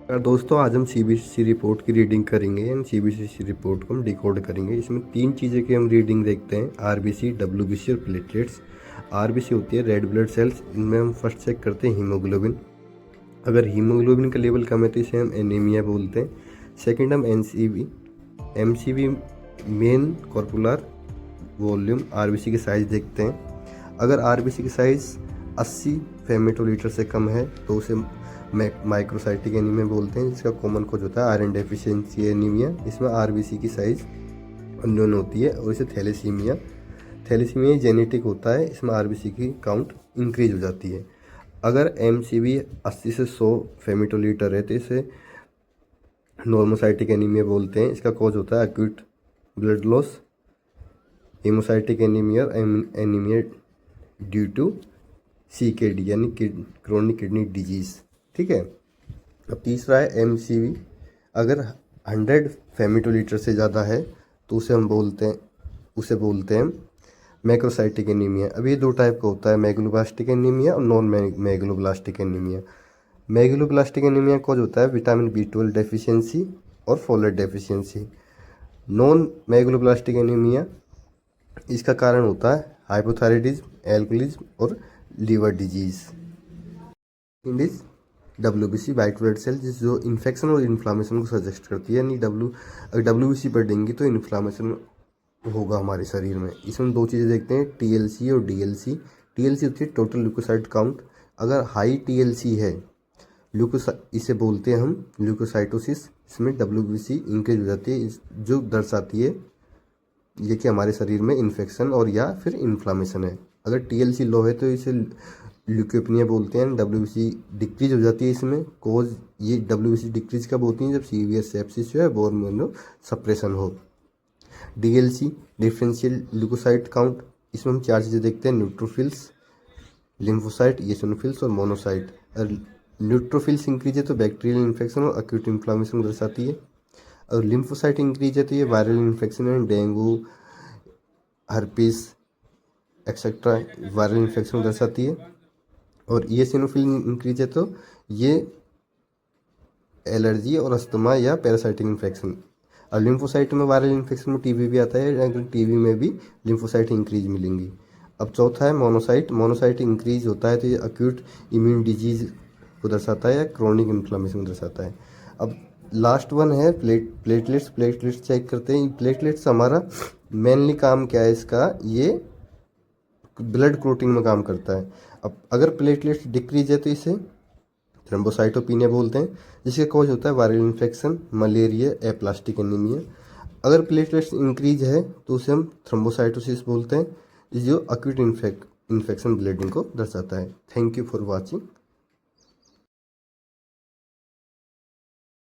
दोस्तों आज हम सीबीएसई रिपोर्ट की रीडिंग करेंगे एंड सीबीएसई रिपोर्ट को हम डिकोड करेंगे। इसमें तीन चीज़ें की हम रीडिंग देखते हैं, आरबीसी, डब्ल्यूबीसी और प्लेटलेट्स। आरबीसी होती है रेड ब्लड सेल्स। इनमें हम फर्स्ट चेक करते हैं हीमोग्लोबिन। अगर हीमोग्लोबिन का लेवल कम है तो इसे हम एनीमिया बोलते हैं। सेकंड हम एमसीवी मेन कॉर्पुलर वॉल्यूम आरबीसी की साइज़ देखते हैं। अगर आरबीसी की साइज़ 80 फेमिटोलीटर से कम है तो उसे माइक्रोसाइटिक एनीमिया बोलते हैं, जिसका कॉमन कॉज होता है आयरन डेफिशिएंसी एनीमिया। इसमें आरबीसी की साइज़ अननोन होती है और इसे थैलेसीमिया जेनेटिक होता है। इसमें आरबीसी की काउंट इंक्रीज हो जाती है। अगर एमसीवी 80 से 100 फेमिटोलीटर है तो इसे नॉर्मोसाइटिक एनीमिया बोलते हैं। इसका कॉज होता है acute blood loss, haemocytic anaemia anaemia due to CKD यानी क्रोनिक किडनी डिजीज़। ठीक है। अब तीसरा है एमसीवी। अगर 100 फेमिटोलीटर से ज़्यादा है तो उसे बोलते हैं मैक्रोसाइटिक एनीमिया। अब ये दो टाइप का होता है, मैगलोब्लास्टिक एनीमिया और non megaloblastic anaemia. Megaloblastic anaemia cause होता है विटामिन B12 डेफिशिएंसी और folate deficiency. Non megaloblastic anaemia इसका कारण होता है हाइपोथायराइडिज्म, एल्कोहलिज्म और लीवर डिजीज़। इंडिस डब्ल्यूबीसी वाइट ब्लड सेल जो इन्फेक्शन और इन्फ्लामेशन को सजेस्ट करती है, यानी अगर डब्ल्यूबीसी बढ़ेंगी तो इन्फ्लामेशन होगा हमारे शरीर में। इसमें दो चीज़ें देखते हैं, टीएलसी और डीएलसी। टीएलसी होती है टोटल ल्यूकोसाइट काउंट। अगर हाई टीएलसी है इसे बोलते हैं हम ल्यूकोसाइटोसिस। इसमें डब्ल्यूबीसी इंक्रीज हो जाती है, जो दर्शाती है ये कि हमारे शरीर में इन्फेक्शन और या फिर इन्फ्लामेशन है। अगर टीएलसी लो है तो इसे ल्यूकोपेनिया बोलते हैं। डब्ल्यूबीसी डिक्रीज हो जाती है। इसमें कोज ये डब्ल्यूबीसी डिक्रीज कब होती है, जब सीवियर सेप्सिस जो है बोन मैरो सप्रेशन हो। DLC differential leukocyte count. इसमें हम चार चीज़ें देखते हैं, न्यूट्रोफिल्स, लिम्फोसाइट, एसिनोफिल्स और मोनोसाइट। अगर न्यूट्रोफिल्स इंक्रीज है तो बैक्टीरियल इन्फेक्शन और अक्यूट इन्फ्लामेशन दर्शाती है। और लिम्फोसाइट इंक्रीज है तो ये वायरल इन्फेक्शन है, dengue, herpes etcetera viral infection दर्शाती है। और एसिनोफिल इंक्रीज है तो ये एलर्जी और अस्थमा या पैरासाइटिक इन्फेक्शन। और लिम्फोसाइट में वायरल इन्फेक्शन में टीबी भी आता है, अगर टीबी में भी लिम्फोसाइट इंक्रीज मिलेंगी। अब चौथा है मोनोसाइट। मोनोसाइट इंक्रीज होता है तो ये अक्यूट इम्यून डिजीज को दर्शाता है या क्रोनिक इन्फ्लामेशन को दर्शाता है। अब लास्ट वन है प्लेटलेट्स। प्लेटलेट्स चेक करते हैं। प्लेटलेट्स हमारा मेनली काम क्या है इसका, ये ब्लड क्लोटिंग में काम करता है। अब अगर प्लेटलेट्स डिक्रीज है तो इसे थ्रोम्बोसाइटोपिनिया बोलते हैं, जिसके कॉज होता है viral infection, malaria, aplastic anaemia. अगर प्लेटलेट्स इंक्रीज है तो उसे हम थ्रोम्बोसाइटोसिस बोलते हैं, जो अक्यूट इन्फेक्शन ब्लीडिंग को दर्शाता है। Thank you for watching.